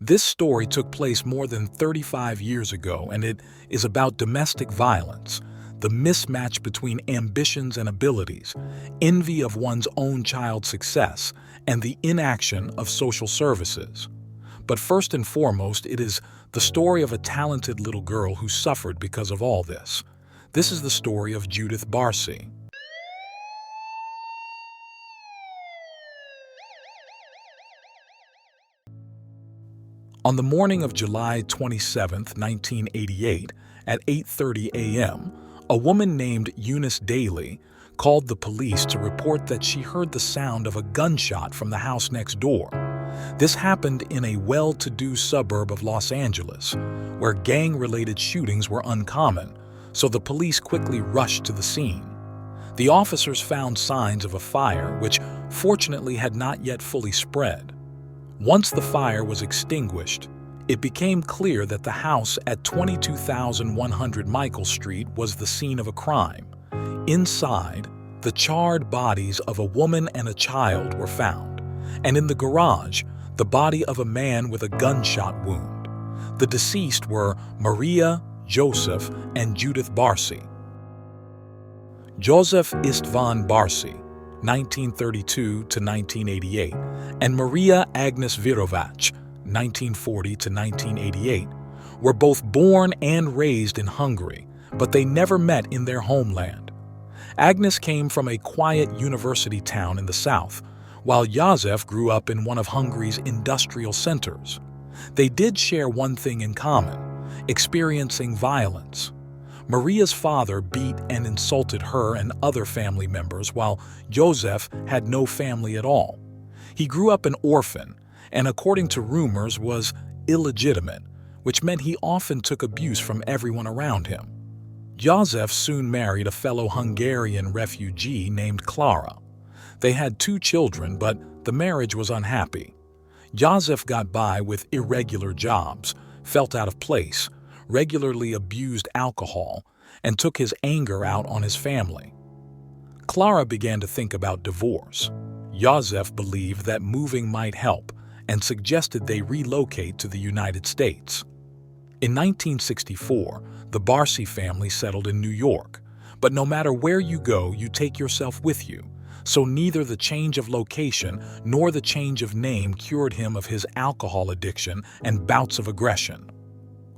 This story took place more than 35 years ago, and it is about domestic violence, the mismatch between ambitions and abilities, envy of one's own child's success, and the inaction of social services. But first and foremost, it is the story of a talented little girl who suffered because of all this. This is the story of Judith Barsi. On the morning of July 27, 1988, at 8:30 a.m., a woman named Eunice Daly called the police to report that she heard the sound of a gunshot from the house next door. This happened in a well-to-do suburb of Los Angeles, where gang-related shootings were uncommon, so the police quickly rushed to the scene. The officers found signs of a fire, which fortunately had not yet fully spread. Once the fire was extinguished, it became clear that the house at 22,100 Michael Street was the scene of a crime. Inside, the charred bodies of a woman and a child were found, and in the garage, the body of a man with a gunshot wound. The deceased were Maria, Joseph, and Judith Barsi. Joseph Istvan Barsi, 1932 to 1988, and Maria Agnes Virovac, 1940 to 1988, were both born and raised in Hungary, but they never met in their homeland. Agnes came from a quiet university town in the south, while Joseph grew up in one of Hungary's industrial centers. They did share one thing in common: experiencing violence. Maria's father beat and insulted her and other family members, while Joseph had no family at all. He grew up an orphan, and according to rumors was illegitimate, which meant he often took abuse from everyone around him. Joseph soon married a fellow Hungarian refugee named Clara. They had 2 children, but the marriage was unhappy. Joseph got by with irregular jobs, felt out of place, regularly abused alcohol, and took his anger out on his family. Clara began to think about divorce. Joseph believed that moving might help and suggested they relocate to the United States. In 1964, the Barsi family settled in New York, but no matter where you go, you take yourself with you, so neither the change of location nor the change of name cured him of his alcohol addiction and bouts of aggression.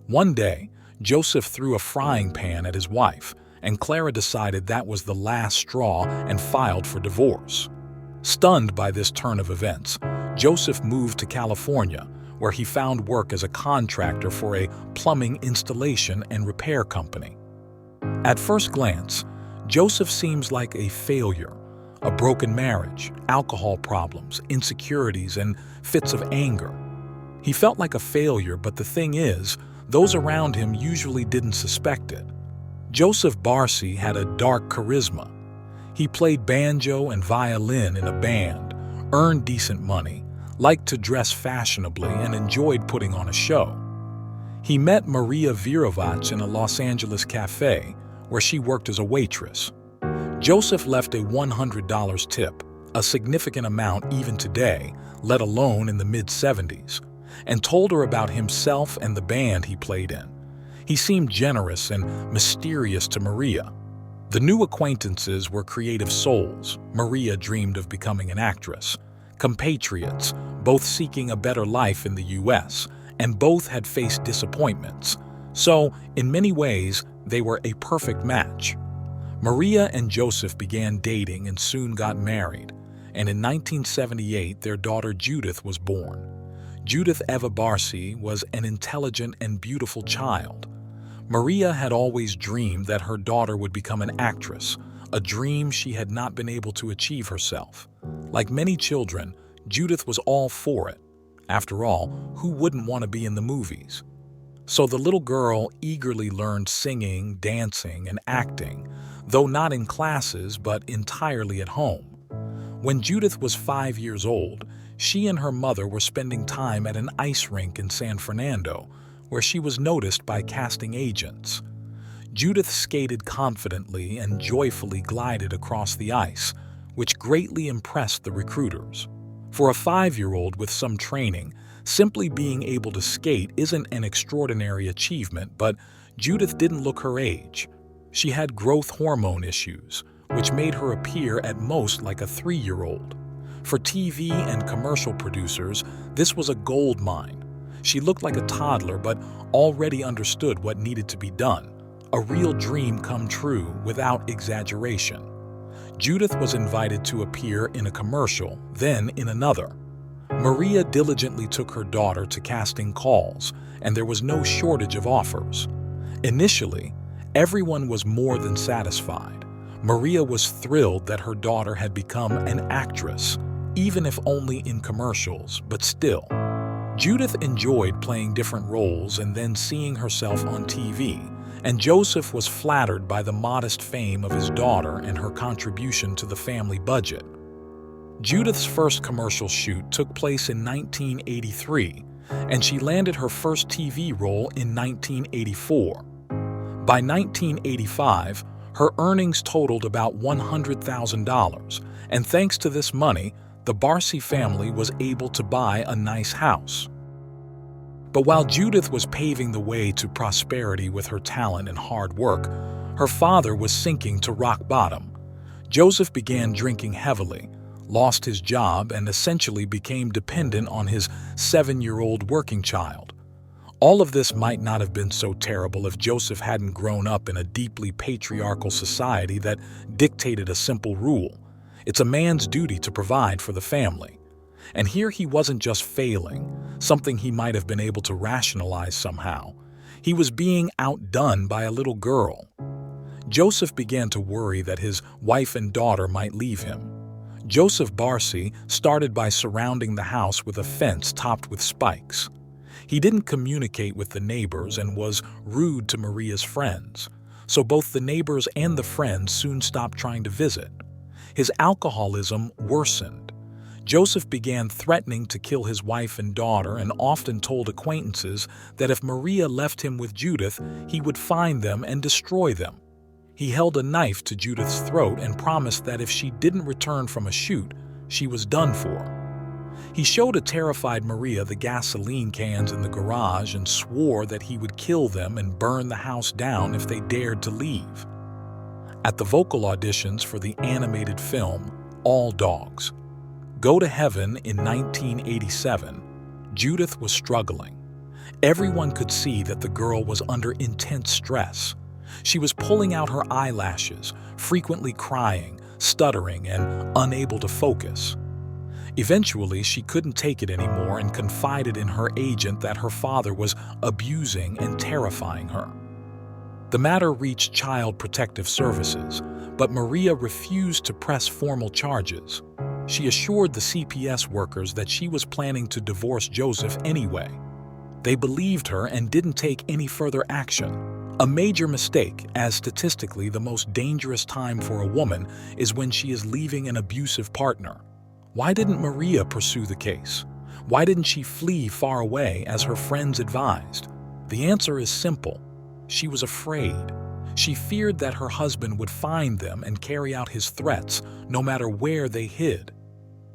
One day, Joseph threw a frying pan at his wife, and Clara decided that was the last straw and filed for divorce. Stunned by this turn of events, Joseph moved to California, where he found work as a contractor for a plumbing installation and repair company. At first glance, Joseph seems like a failure: a broken marriage, alcohol problems, insecurities, and fits of anger. He felt like a failure, but the thing is, those around him usually didn't suspect it. Joseph Barsi had a dark charisma. He played banjo and violin in a band, earned decent money, liked to dress fashionably, and enjoyed putting on a show. He met Maria Virovac in a Los Angeles cafe, where she worked as a waitress. Joseph left a $100 tip, a significant amount even today, let alone in the mid-70s, and told her about himself and the band he played in. He seemed generous and mysterious to Maria. The new acquaintances were creative souls. Maria dreamed of becoming an actress. Compatriots, both seeking a better life in the U.S., and both had faced disappointments. So, in many ways, they were a perfect match. Maria and Joseph began dating and soon got married, and in 1978 their daughter Judith was born. Judith Eva Barsi was an intelligent and beautiful child. Maria had always dreamed that her daughter would become an actress, a dream she had not been able to achieve herself. Like many children, Judith was all for it. After all, who wouldn't want to be in the movies? So the little girl eagerly learned singing, dancing, and acting, though not in classes but entirely at home. When Judith was 5 years old, she and her mother were spending time at an ice rink in San Fernando, where she was noticed by casting agents. Judith skated confidently and joyfully glided across the ice, which greatly impressed the recruiters. For a 5-year-old with some training, Simply being able to skate isn't an extraordinary achievement, but Judith didn't look her age. She had growth hormone issues, which made her appear at most like a 3-year-old. For TV and commercial producers, this was a gold mine. She looked like a toddler, but already understood what needed to be done. A real dream come true without exaggeration. Judith was invited to appear in a commercial, then in another. Maria diligently took her daughter to casting calls, and there was no shortage of offers. Initially, everyone was more than satisfied. Maria was thrilled that her daughter had become an actress, even if only in commercials, but still. Judith enjoyed playing different roles and then seeing herself on TV, and Joseph was flattered by the modest fame of his daughter and her contribution to the family budget. Judith's first commercial shoot took place in 1983, and she landed her first TV role in 1984. By 1985, her earnings totaled about $100,000, and thanks to this money, the Barsi family was able to buy a nice house. But while Judith was paving the way to prosperity with her talent and hard work, her father was sinking to rock bottom. Joseph began drinking heavily, lost his job, and essentially became dependent on his 7-year-old working child. All of this might not have been so terrible if Joseph hadn't grown up in a deeply patriarchal society that dictated a simple rule. It's a man's duty to provide for the family. And here he wasn't just failing, something he might have been able to rationalize somehow. He was being outdone by a little girl. Joseph began to worry that his wife and daughter might leave him. Judith Barsi started by surrounding the house with a fence topped with spikes. He didn't communicate with the neighbors and was rude to Maria's friends, so both the neighbors and the friends soon stopped trying to visit. His alcoholism worsened. Joseph began threatening to kill his wife and daughter and often told acquaintances that if Maria left him with Judith, he would find them and destroy them. He held a knife to Judith's throat and promised that if she didn't return from a shoot, she was done for. He showed a terrified Maria the gasoline cans in the garage and swore that he would kill them and burn the house down if they dared to leave. At the vocal auditions for the animated film All Dogs Go to Heaven in 1987, Judith was struggling. Everyone could see that the girl was under intense stress. She was pulling out her eyelashes, frequently crying, stuttering, and unable to focus. Eventually, she couldn't take it anymore and confided in her agent that her father was abusing and terrifying her. The matter reached Child Protective Services, but Maria refused to press formal charges. She assured the CPS workers that she was planning to divorce Joseph anyway. They believed her and didn't take any further action. A major mistake, as statistically the most dangerous time for a woman is when she is leaving an abusive partner. Why didn't Maria pursue the case? Why didn't she flee far away as her friends advised? The answer is simple. She was afraid. She feared that her husband would find them and carry out his threats, no matter where they hid.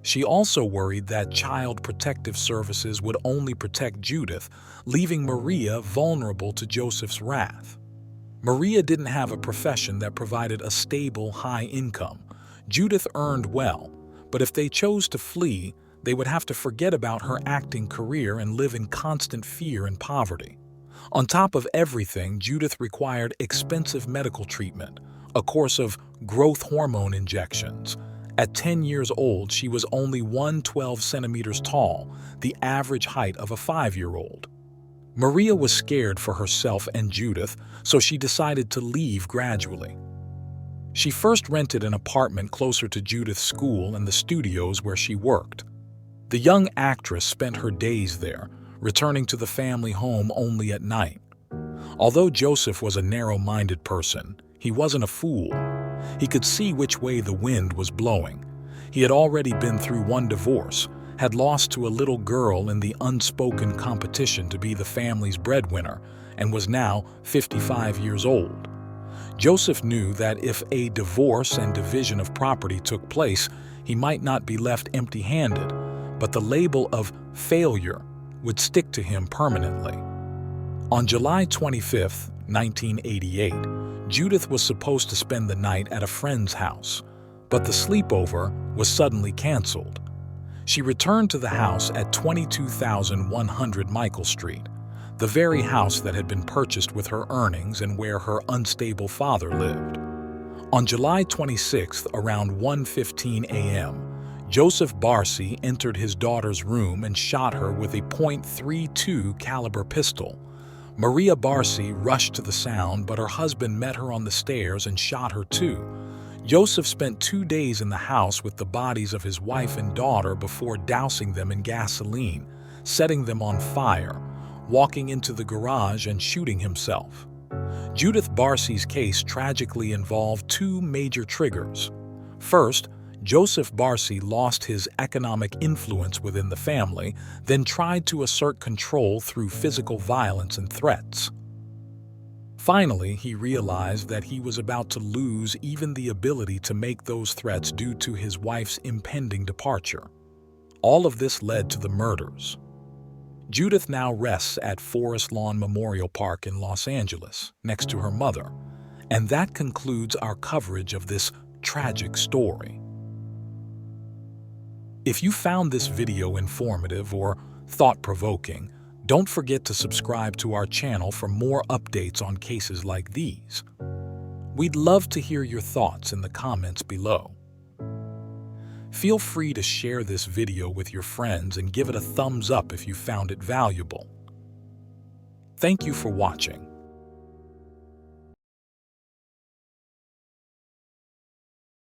She also worried that Child Protective Services would only protect Judith, leaving Maria vulnerable to Joseph's wrath. Maria didn't have a profession that provided a stable, high income. Judith earned well, but if they chose to flee, they would have to forget about her acting career and live in constant fear and poverty. On top of everything, Judith required expensive medical treatment, a course of growth hormone injections. At 10 years old, she was only 112 centimeters tall, the average height of a 5-year-old. Maria was scared for herself and Judith, so she decided to leave gradually. She first rented an apartment closer to Judith's school and the studios where she worked. The young actress spent her days there, returning to the family home only at night. Although Joseph was a narrow-minded person, he wasn't a fool. He could see which way the wind was blowing. He had already been through one divorce, had lost to a little girl in the unspoken competition to be the family's breadwinner, and was now 55 years old. Joseph knew that if a divorce and division of property took place, he might not be left empty-handed, but the label of failure would stick to him permanently. On July 25, 1988, Judith was supposed to spend the night at a friend's house, but the sleepover was suddenly canceled. She returned to the house at 22,100 Michael Street, the very house that had been purchased with her earnings and where her unstable father lived. On July 26, around 1:15 a.m., Judith Barsi entered his daughter's room and shot her with a .32 caliber pistol. Maria Barsi rushed to the sound, but her husband met her on the stairs and shot her too. Joseph spent 2 days in the house with the bodies of his wife and daughter before dousing them in gasoline, setting them on fire, walking into the garage and shooting himself. Judith Barsi's case tragically involved 2 major triggers. First, Judith Barsi lost his economic influence within the family, then tried to assert control through physical violence and threats. Finally, he realized that he was about to lose even the ability to make those threats due to his wife's impending departure. All of this led to the murders. Judith now rests at Forest Lawn Memorial Park in Los Angeles, next to her mother, and that concludes our coverage of this tragic story. If you found this video informative or thought-provoking, don't forget to subscribe to our channel for more updates on cases like these. We'd love to hear your thoughts in the comments below. Feel free to share this video with your friends and give it a thumbs up if you found it valuable. Thank you for watching.